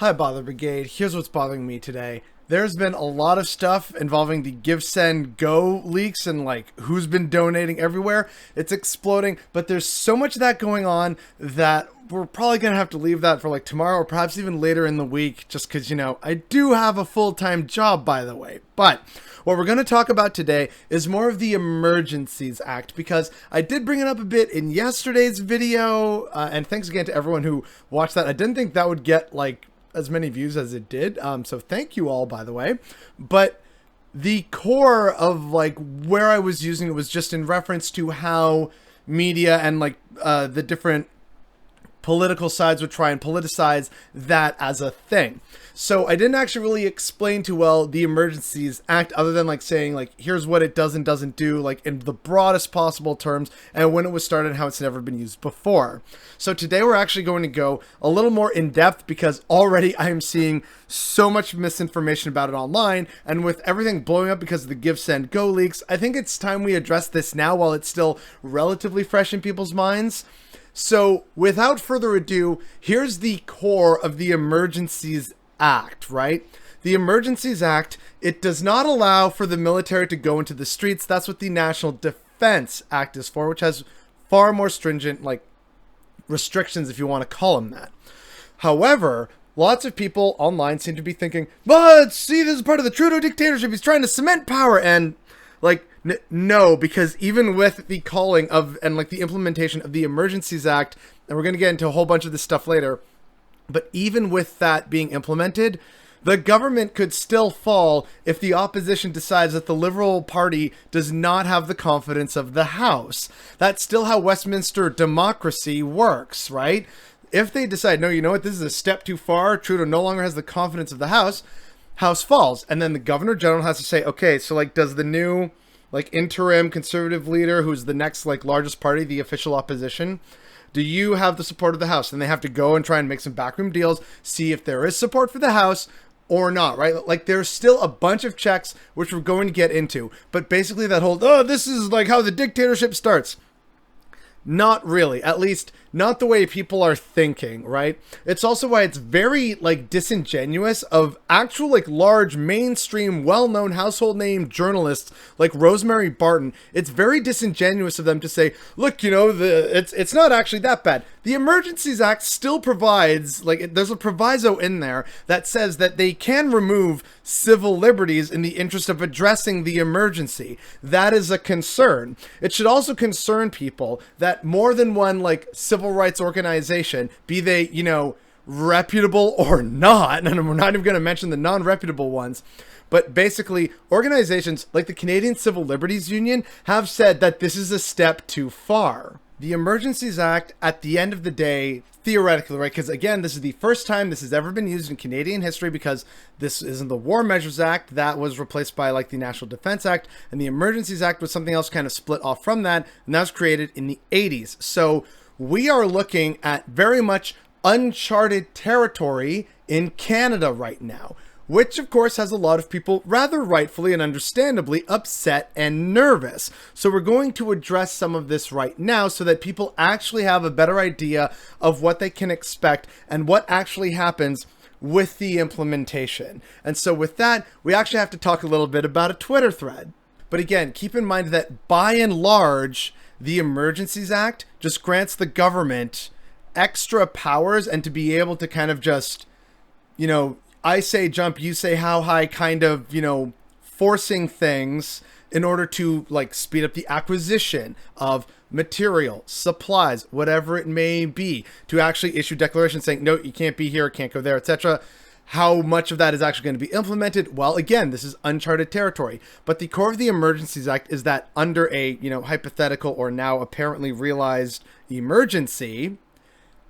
Hi, Bother Brigade. Here's what's bothering me today. There's been a lot of stuff involving the Give, Send, Go leaks and like who's been donating everywhere. It's exploding, but there's so much of that going on that we're probably going to have to leave that for like tomorrow or perhaps even later in the week just because, I do have a full-time job, by the way. But what we're going to talk about today is more of the Emergencies Act because I did bring it up a bit in yesterday's video. And thanks again to everyone who watched that. I didn't think that would get like as many views as it did. So thank you all, by the way. But the core of like where I was using it was just in reference to how media and like the different political sides would try and politicize that as a thing. So I didn't actually really explain too well the Emergencies Act other than like saying like here's what it does and doesn't do like in the broadest possible terms and when it was started and how it's never been used before. So today we're actually going to go a little more in depth because already I am seeing so much misinformation about it online, and with everything blowing up because of the Give, Send, Go leaks, I think it's time we address this now while it's still relatively fresh in people's minds. So without further ado, here's the core of the Emergencies Act, right? The Emergencies Act, it does not allow for the military to go into the streets. That's what the National Defense Act is for, which has far more stringent, like, restrictions, if you want to call them that. However, lots of people online seem to be thinking, but see, this is part of the Trudeau dictatorship. He's trying to cement power. And like, no, because even with the calling of and like the implementation of the Emergencies Act, and we're going to get into a whole bunch of this stuff later, but even with that being implemented, the government could still fall if the opposition decides that the Liberal Party does not have the confidence of the House. That's still how Westminster democracy works, right? If they decide, no, you know what, this is a step too far, Trudeau no longer has the confidence of the House falls. And then the Governor General has to say, okay, so like does the new like interim conservative leader, who's the next like largest party, the official opposition, do you have the support of the House? And they have to go and try and make some backroom deals, see if there is support for the House or not, right? Like there's still a bunch of checks, which we're going to get into. But basically that whole, oh, this is like how the dictatorship starts. Not really, at least not the way people are thinking, right? It's also why it's very like disingenuous of actual like large mainstream well-known household name journalists like Rosemary Barton. It's very disingenuous of them to say, look, it's not actually that bad. The Emergencies Act still provides, like, there's a proviso in there that says that they can remove civil liberties in the interest of addressing the emergency. That is a concern. It should also concern people that more than one, like, civil rights organization, be they, reputable or not, and we're not even going to mention the non-reputable ones, but basically organizations like the Canadian Civil Liberties Union have said that this is a step too far. The Emergencies Act, at the end of the day, theoretically, right, because again, this is the first time this has ever been used in Canadian history because this isn't the War Measures Act. That was replaced by like the National Defense Act, and the Emergencies Act was something else kind of split off from that, and that was created in the 80s. So we are looking at very much uncharted territory in Canada right now, which of course has a lot of people rather rightfully and understandably upset and nervous. So we're going to address some of this right now so that people actually have a better idea of what they can expect and what actually happens with the implementation. And so with that, we actually have to talk a little bit about a Twitter thread. But again, keep in mind that by and large, the Emergencies Act just grants the government extra powers and to be able to kind of just, I say jump, you say how high kind of, forcing things in order to like speed up the acquisition of material, supplies, whatever it may be, to actually issue declarations saying, no, you can't be here, can't go there, etc. How much of that is actually going to be implemented? Well, again, this is uncharted territory. But the core of the Emergencies Act is that under a, hypothetical or now apparently realized emergency,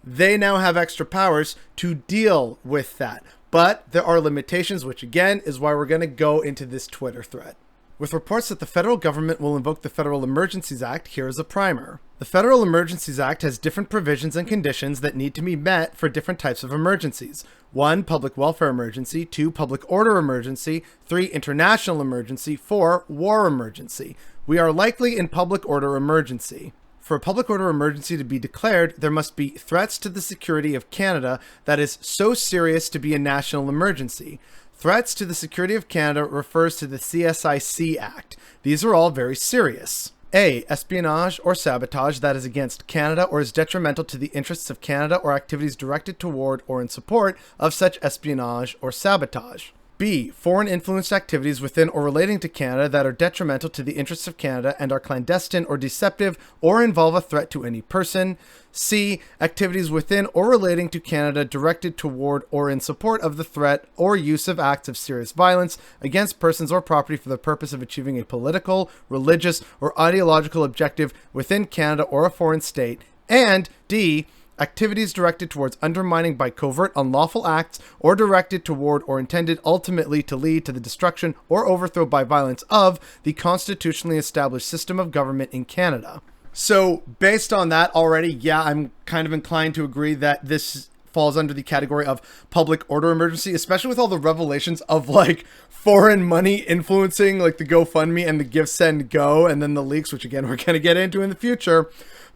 they now have extra powers to deal with that. But there are limitations, which again is why we're going to go into this Twitter thread. With reports that the federal government will invoke the Federal Emergencies Act, here is a primer. The Federal Emergencies Act has different provisions and conditions that need to be met for different types of emergencies. 1. Public welfare emergency. 2. Public order emergency. 3. International emergency. 4. War emergency. We are likely in public order emergency. For a public order emergency to be declared, there must be threats to the security of Canada that is so serious to be a national emergency. Threats to the security of Canada refers to the CCLA Act. These are all very serious. A. Espionage or sabotage that is against Canada or is detrimental to the interests of Canada or activities directed toward or in support of such espionage or sabotage. B. Foreign influenced activities within or relating to Canada that are detrimental to the interests of Canada and are clandestine or deceptive or involve a threat to any person. C. Activities within or relating to Canada directed toward or in support of the threat or use of acts of serious violence against persons or property for the purpose of achieving a political, religious, or ideological objective within Canada or a foreign state. And D. Activities directed towards undermining by covert unlawful acts or directed toward or intended ultimately to lead to the destruction or overthrow by violence of the constitutionally established system of government in Canada. So based on that already, yeah, I'm kind of inclined to agree that this falls under the category of public order emergency, especially with all the revelations of like foreign money influencing like the GoFundMe and the Give, Send, Go, and then the leaks, which again, we're going to get into in the future.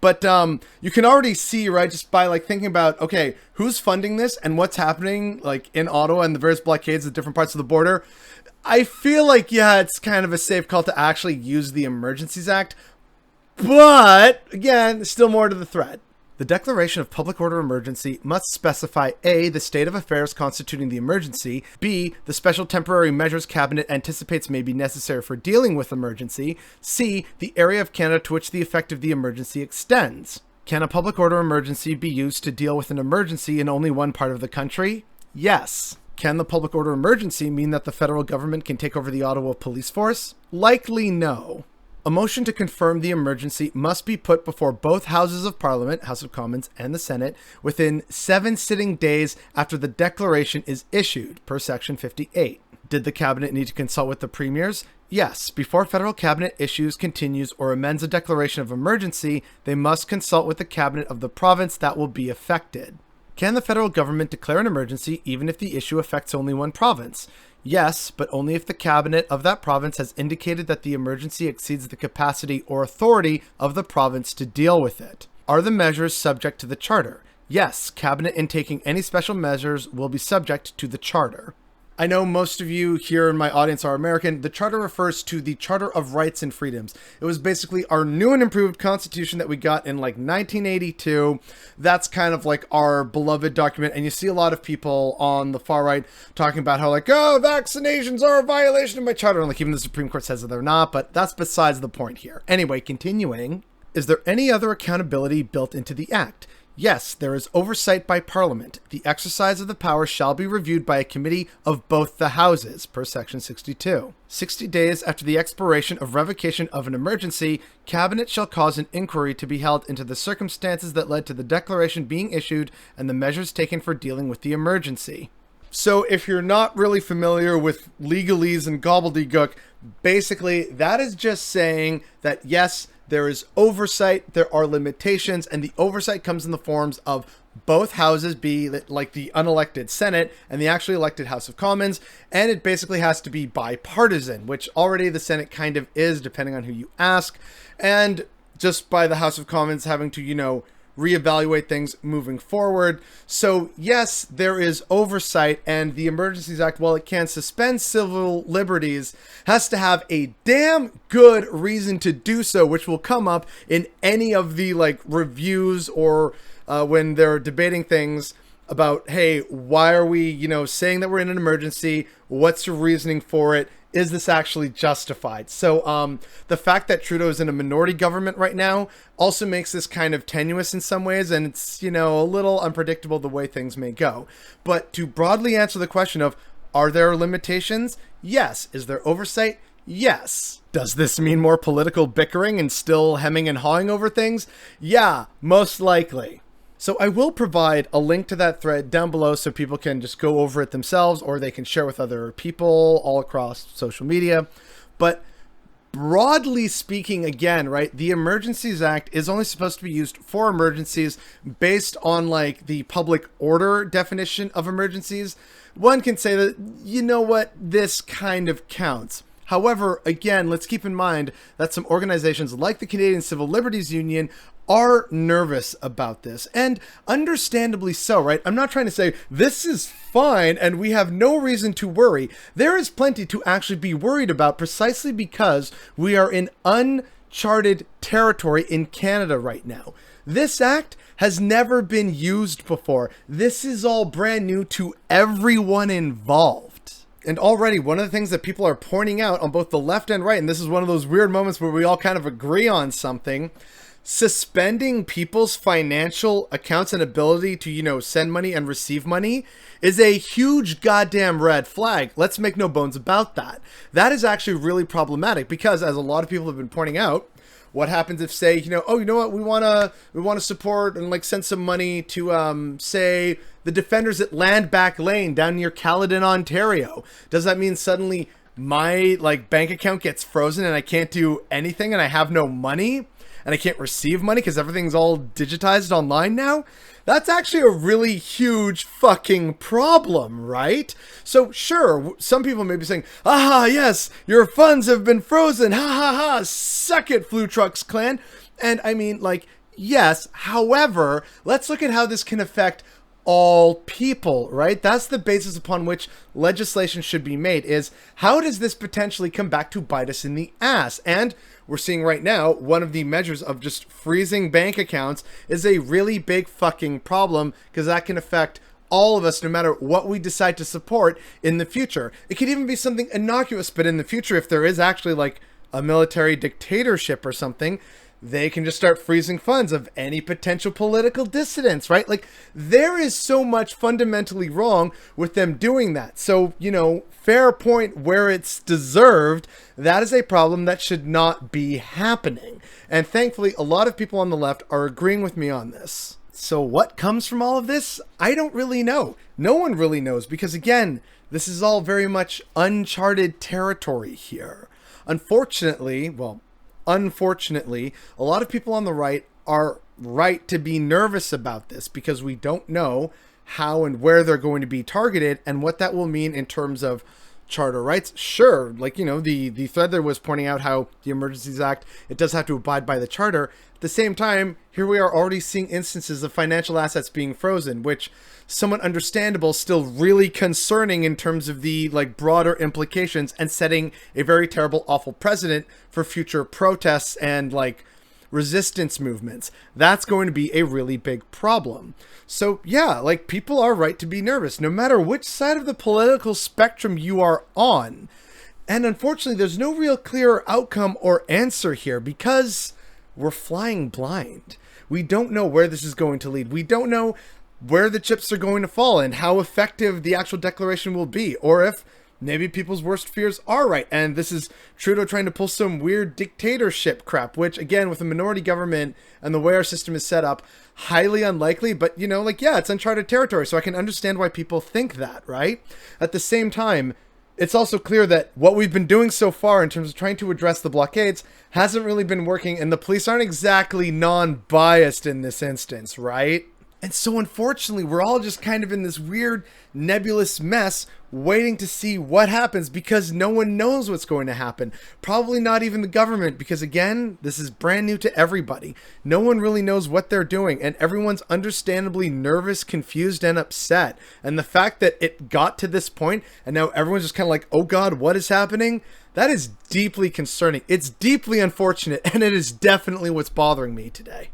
But you can already see, right, just by like thinking about, okay, who's funding this and what's happening like in Ottawa and the various blockades at different parts of the border. I feel like, yeah, it's kind of a safe call to actually use the Emergencies Act. But again, there's still more to the threat. The declaration of public order emergency must specify A, the state of affairs constituting the emergency, B, the special temporary measures cabinet anticipates may be necessary for dealing with emergency, C, the area of Canada to which the effect of the emergency extends. Can a public order emergency be used to deal with an emergency in only one part of the country? Yes. Can the public order emergency mean that the federal government can take over the Ottawa police force? Likely no. A motion to confirm the emergency must be put before both houses of Parliament, House of Commons, and the Senate within 7 sitting days after the declaration is issued, per Section 58. Did the Cabinet need to consult with the premiers? Yes. Before federal Cabinet issues, continues, or amends a declaration of emergency, they must consult with the Cabinet of the province that will be affected. Can the federal government declare an emergency even if the issue affects only one province? Yes, but only if the cabinet of that province has indicated that the emergency exceeds the capacity or authority of the province to deal with it. Are the measures subject to the charter? Yes, cabinet in taking any special measures will be subject to the charter. I know most of you here in my audience are American. The charter refers to the Charter of Rights and Freedoms. It was basically our new and improved constitution that we got in like 1982. That's kind of like our beloved document. And you see a lot of people on the far right talking about how like, oh, vaccinations are a violation of my charter. And like even the Supreme Court says that they're not, but that's besides the point here. Anyway, continuing. Is there any other accountability built into the Act? Yes, there is oversight by Parliament. The exercise of the power shall be reviewed by a committee of both the houses, per Section 62. 60 days after the expiration of revocation of an emergency, Cabinet shall cause an inquiry to be held into the circumstances that led to the declaration being issued and the measures taken for dealing with the emergency. So if you're not really familiar with legalese and gobbledygook, basically that is just saying that yes, there is oversight, there are limitations, and the oversight comes in the forms of both houses, be like the unelected Senate and the actually elected House of Commons, and it basically has to be bipartisan, which already the Senate kind of is, depending on who you ask, and just by the House of Commons having to, reevaluate things moving forward. So yes, there is oversight, and the Emergencies Act, while it can suspend civil liberties, has to have a damn good reason to do so, which will come up in any of the reviews or when they're debating things about, hey, why are we, saying that we're in an emergency? What's your reasoning for it? Is this actually justified? So the fact that Trudeau is in a minority government right now also makes this kind of tenuous in some ways, and it's, a little unpredictable the way things may go. But to broadly answer the question of, are there limitations? Yes. Is there oversight? Yes. Does this mean more political bickering and still hemming and hawing over things? Yeah, most likely. So I will provide a link to that thread down below so people can just go over it themselves, or they can share with other people all across social media. But broadly speaking, again, right, the Emergencies Act is only supposed to be used for emergencies based on the public order definition of emergencies. One can say that, this kind of counts. However, again, let's keep in mind that some organizations like the Canadian Civil Liberties Union are nervous about this, and understandably so, right? I'm not trying to say this is fine and we have no reason to worry. There is plenty to actually be worried about precisely because we are in uncharted territory in Canada right now. This act has never been used before. This is all brand new to everyone involved. And already one of the things that people are pointing out on both the left and right, and this is one of those weird moments where we all kind of agree on something, suspending people's financial accounts and ability to, send money and receive money is a huge goddamn red flag. Let's make no bones about that. That is actually really problematic because, as a lot of people have been pointing out, what happens if, say, oh, you know what, we want to support and send some money to say the defenders at Land Back Lane down near Caledon, Ontario. Does that mean suddenly my bank account gets frozen and I can't do anything and I have no money and I can't receive money because everything's all digitized online now? That's actually a really huge fucking problem, right? So sure, some people may be saying, aha, yes, your funds have been frozen. Ha ha ha, suck it, Flu Trucks Clan. And I mean, yes, however, let's look at how this can affect all people, right? That's the basis upon which legislation should be made, is how does this potentially come back to bite us in the ass? And we're seeing right now, one of the measures of just freezing bank accounts is a really big fucking problem because that can affect all of us no matter what we decide to support in the future. It could even be something innocuous, but in the future, if there is actually a military dictatorship or something, they can just start freezing funds of any potential political dissidents, right? There is so much fundamentally wrong with them doing that. So, fair point where it's deserved. That is a problem that should not be happening. And thankfully, a lot of people on the left are agreeing with me on this. So what comes from all of this? I don't really know. No one really knows because, again, this is all very much uncharted territory here. Unfortunately, a lot of people on the right are right to be nervous about this because we don't know how and where they're going to be targeted and what that will mean in terms of charter rights. Sure, the thread there was pointing out how the Emergencies Act, it does have to abide by the charter. At the same time, here we are already seeing instances of financial assets being frozen, which somewhat understandable, still really concerning in terms of the broader implications and setting a very terrible, awful precedent for future protests and resistance movements. That's going to be a really big problem. So yeah, people are right to be nervous, no matter which side of the political spectrum you are on. And unfortunately, there's no real clear outcome or answer here because we're flying blind. We don't know where this is going to lead. We don't know where the chips are going to fall and how effective the actual declaration will be, or if maybe people's worst fears are right. And this is Trudeau trying to pull some weird dictatorship crap, which again, with a minority government and the way our system is set up, highly unlikely, but yeah, it's uncharted territory. So I can understand why people think that, right? At the same time, it's also clear that what we've been doing so far in terms of trying to address the blockades hasn't really been working, and the police aren't exactly non-biased in this instance, right? And so unfortunately, we're all just kind of in this weird nebulous mess waiting to see what happens because no one knows what's going to happen. Probably not even the government because, again, this is brand new to everybody. No one really knows what they're doing and everyone's understandably nervous, confused, and upset. And the fact that it got to this point and now everyone's just kind of oh God, what is happening? That is deeply concerning. It's deeply unfortunate and it is definitely what's bothering me today.